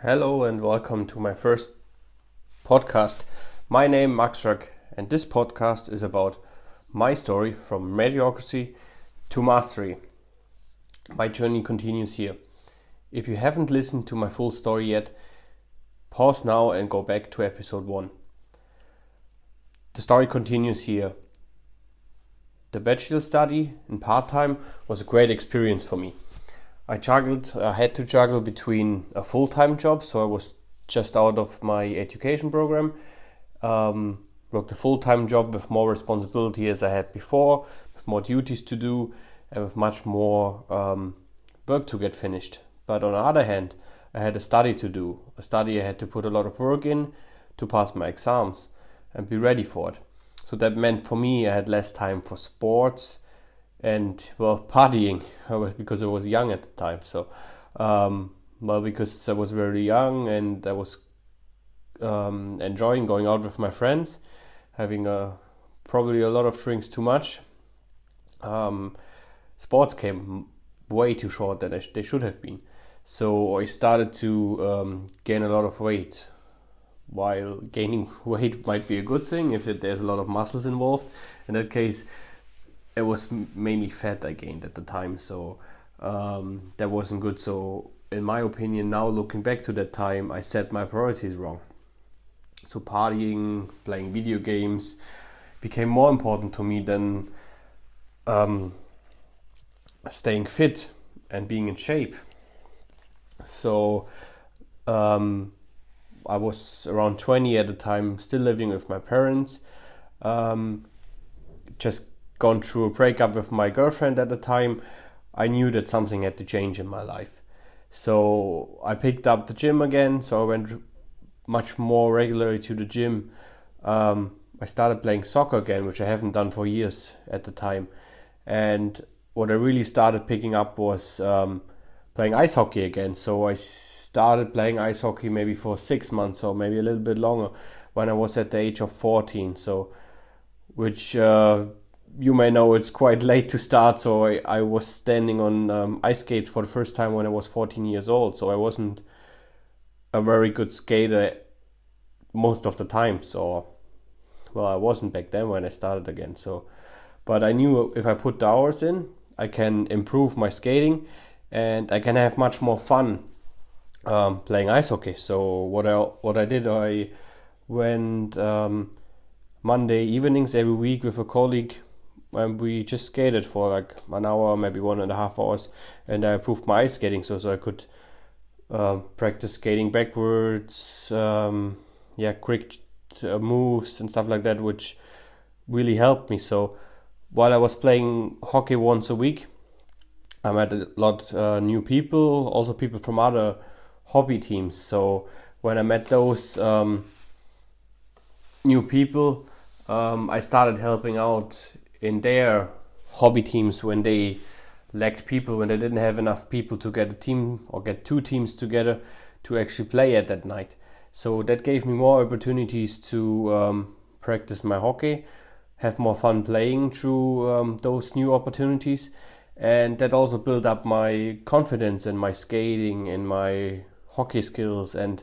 Hello and welcome to my first podcast. My name is Max Röck, and this podcast is about my story from mediocrity to mastery. My journey continues here. If you haven't listened to my full story yet, pause now and go back to episode 1. The story continues here. The bachelor study in part-time was a great experience for me. I had to juggle between a full-time job, so I was just out of my education program, worked a full-time job with more responsibility as I had before, with more duties to do, and with much more work to get finished. But on the other hand, I had a study to do, a study I had to put a lot of work in to pass my exams and be ready for it. So that meant for me I had less time for sports and partying, because I was young at the time. So because I was very young and I was enjoying going out with my friends, having probably a lot of drinks too much. Sports came way too short than they should have been. So I started to gain a lot of weight. While gaining weight might be a good thing if there's a lot of muscles involved, in that case it was mainly fat I gained at the time, so that wasn't good. So in my opinion, now looking back to that time, I set my priorities wrong. So partying, playing video games became more important to me than staying fit and being in shape. So I was around 20 at the time, still living with my parents, just gone through a breakup with my girlfriend at the time. I knew that something had to change in my life. So I picked up the gym again, so I went much more regularly to the gym. I started playing soccer again, which I haven't done for years at the time. And what I really started picking up was playing ice hockey again. So I started playing ice hockey maybe for 6 months or maybe a little bit longer when I was at the age of 14. So, which you may know it's quite late to start. So I was standing on ice skates for the first time when I was 14 years old. So I wasn't a very good skater most of the time. So, I wasn't back then when I started again. So, but I knew if I put the hours in, I can improve my skating and I can have much more fun playing ice hockey. So what I did, I went Monday evenings every week with a colleague, and we just skated for like an hour, maybe 1.5 hours, and I improved my ice skating so I could practice skating backwards, quick moves and stuff like that, which really helped me. So while I was playing hockey once a week, I met a lot new people, also people from other hobby teams. So when I met those new people, I started helping out in their hobby teams when they lacked people, when they didn't have enough people to get a team or get 2 teams together to actually play at that night. So that gave me more opportunities to practice my hockey, have more fun playing through those new opportunities. And that also built up my confidence in my skating and my hockey skills. And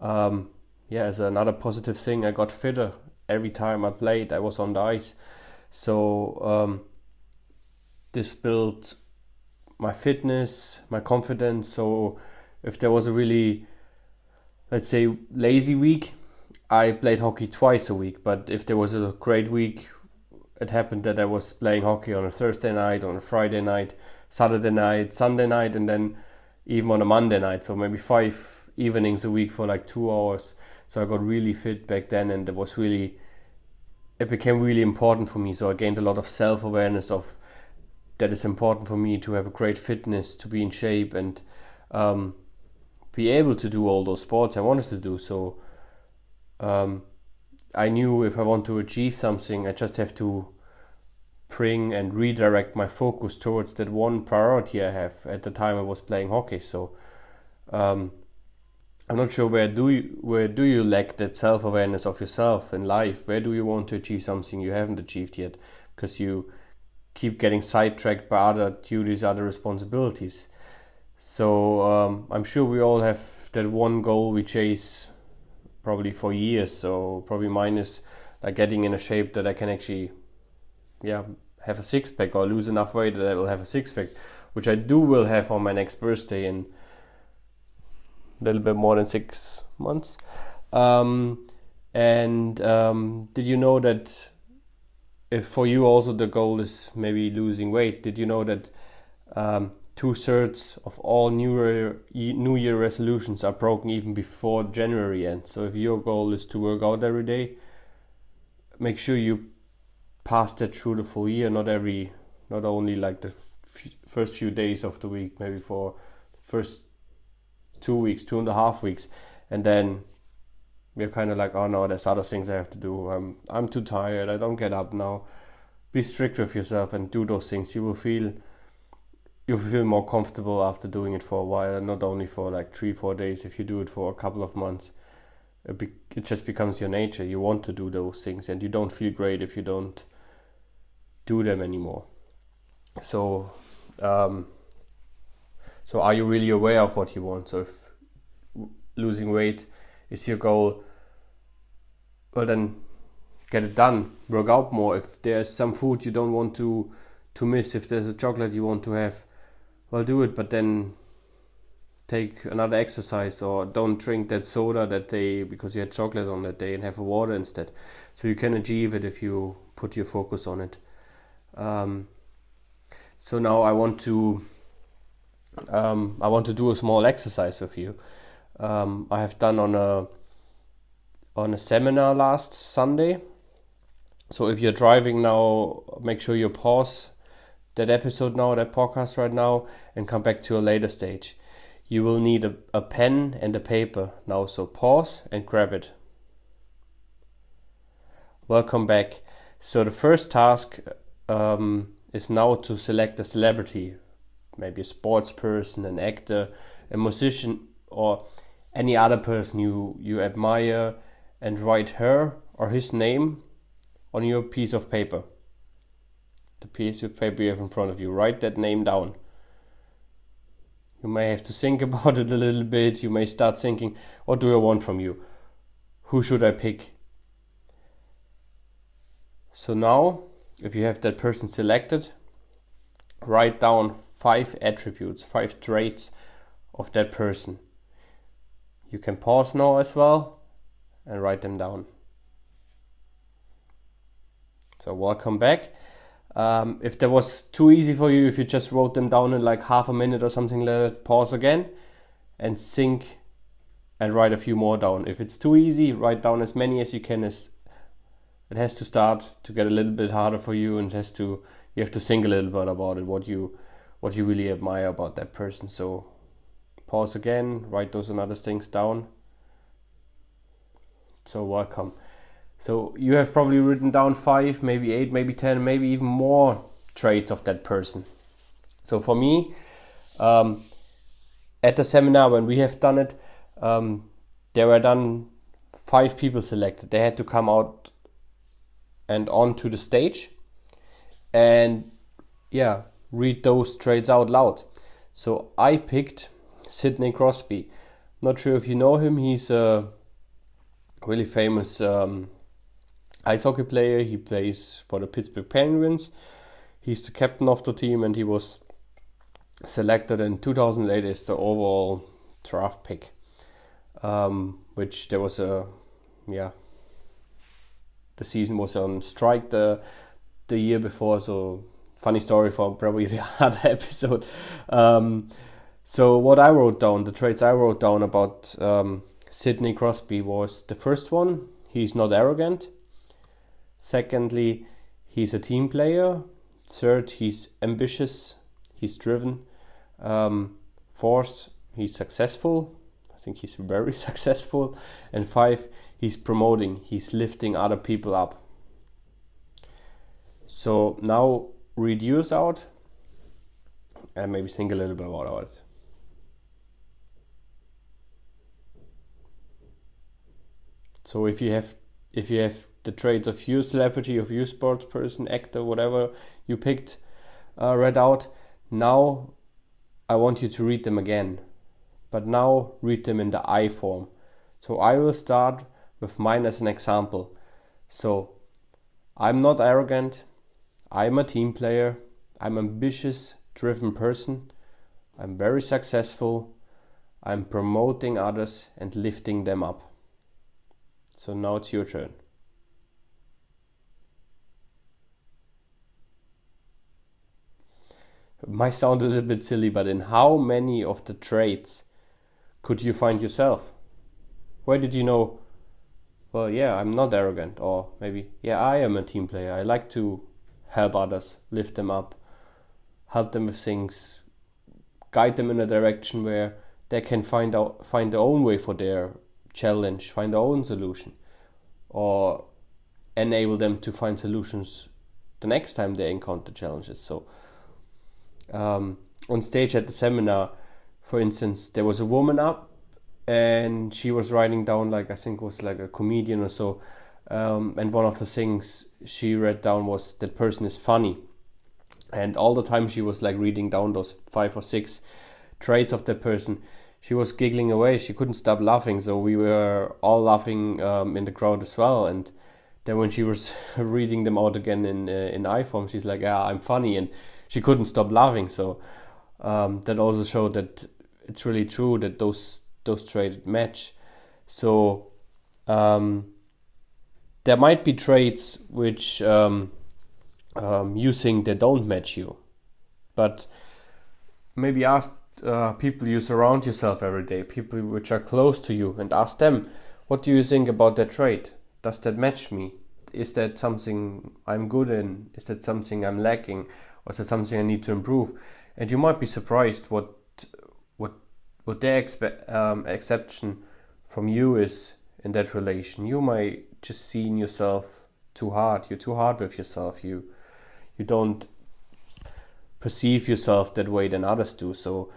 as another positive thing, I got fitter every time I played. I was on the ice. So this built my fitness, my confidence. So if there was a really, let's say, lazy week, I played hockey twice a week. But if there was a great week, it happened that I was playing hockey on a Thursday night, on a Friday night, Saturday night, Sunday night, and then even on a Monday night. So maybe 5 evenings a week for like 2 hours. So I got really fit back then, and it became really important for me. So I gained a lot of self-awareness of that it's important for me to have a great fitness, to be in shape, and be able to do all those sports I wanted to do. So I knew if I want to achieve something, I just have to bring and redirect my focus towards that one priority I have. At the time I was playing hockey. So I'm not sure where do you lack that self-awareness of yourself in life? Where do you want to achieve something you haven't achieved yet because you keep getting sidetracked by other duties, other responsibilities? So I'm sure we all have that one goal we chase probably for years. So probably mine is like getting in a shape that I can actually, have a six pack or lose enough weight that I will have a six pack, which I will have on my next birthday in a little bit more than 6 months. Did you know that if for you also the goal is maybe losing weight, did you know that 2/3 of all New Year resolutions are broken even before January ends? So if your goal is to work out every day, make sure you pass that through the full year, not only like the first few days of the week, maybe for the first 2 weeks, 2.5 weeks, and then we're kind of like, oh no, there's other things I have to do. I'm too tired. I don't get up now. Be strict with yourself and do those things. You'll feel more comfortable after doing it for a while, and not only for like 3-4 days. If you do it for a couple of months, it just becomes your nature. You want to do those things, and you don't feel great if you don't do them anymore. So are you really aware of what you want? So if losing weight is your goal, well then get it done. Work out more. If there's some food you don't want to miss, if there's a chocolate you want to have, well do it, but then take another exercise, or don't drink that soda that day because you had chocolate on that day, and have a water instead. So you can achieve it if you put your focus on it. So now I want to do a small exercise with you. I have done on a seminar last Sunday. So if you're driving now, make sure you pause that episode now, that podcast right now, and come back to a later stage. You will need a pen and a paper now, so pause and grab it. Welcome back. So the first task is now to select a celebrity, maybe a sports person, an actor, a musician, or any other person you admire, and write her or his name on your piece of paper. The piece of paper you have in front of you. Write that name down. You may have to think about it a little bit. You may start thinking, what do I want from you? Who should I pick? So now, if you have that person selected, write down 5 attributes, 5 traits of that person. You can pause now as well and write them down. So welcome back. If that was too easy for you, if you just wrote them down in like half a minute or something like that, pause again and think and write a few more down. If it's too easy, write down as many as you can. As it has to start to get a little bit harder for you, and you have to think a little bit about it, what you really admire about that person. So pause again, write those and other things down. So welcome. So you have probably written down 5, maybe 8, maybe 10, maybe even more traits of that person. So for me, at the seminar when we have done it, there were done 5 people selected. They had to come out and onto the stage and read those traits out loud. So I picked Sidney Crosby. Not sure if you know him. He's a really famous ice hockey player. He plays for the Pittsburgh Penguins. He's the captain of the team, and he was selected in 2008 as the overall draft pick. Which there was the season was on strike the year before. So funny story for probably the other episode. So what I wrote down, the traits I wrote down about Sidney Crosby was: the first one, he's not arrogant. Secondly, he's a team player. Third, he's ambitious, he's driven. Fourth, he's successful. I think he's very successful. And 5, he's promoting, he's lifting other people up. So now read yours out and maybe think a little bit about it. So if you have the traits of your celebrity, of your sports person, actor, whatever you picked, read out, now I want you to read them again, but now read them in the I form. So I will start with mine as an example. So I'm not arrogant, I'm a team player, I'm an ambitious, driven person, I'm very successful, I'm promoting others and lifting them up. So now it's your turn. It might sound a little bit silly, but in how many of the traits could you find yourself? Where did you know, well, yeah, I'm not arrogant, or maybe, yeah, I am a team player. I like to help others, lift them up, help them with things, guide them in a direction where they can find their own way for their challenge, find their own solution, or enable them to find solutions the next time they encounter challenges. So on stage at the seminar, for instance, there was a woman up and she was writing down, like, I think it was like a comedian or so, and one of the things she read down was that person is funny. And all the time she was like reading down those 5 or 6 traits of that person, she was giggling away. She couldn't stop laughing, so we were all laughing in the crowd as well. And then when she was reading them out again in I form, she's like, yeah, I'm funny, and she couldn't stop laughing. So that also showed that it's really true that those traits match. So there might be traits which you think they don't match you, but maybe ask people you surround yourself every day, people which are close to you, and ask them, what do you think about that trait? Does that match me? Is that something I'm good in? Is that something I'm lacking? Or is that something I need to improve? And you might be surprised what their exception from you is in that relation. You might just see in yourself too hard. You're too hard with yourself. You don't perceive yourself that way than others do. So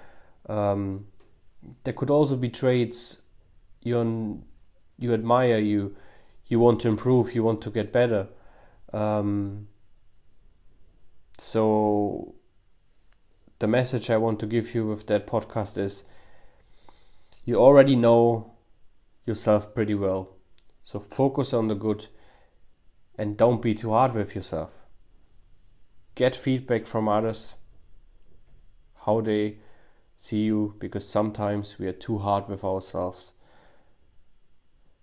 there could also be traits you admire, you want to improve, you want to get better. So the message I want to give you with that podcast is, you already know yourself pretty well. So focus on the good and don't be too hard with yourself. Get feedback from others, how they see you, because sometimes we are too hard with ourselves.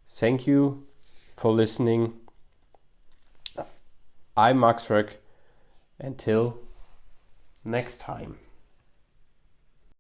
Thank you for listening. I'm Max Röck. Until next time.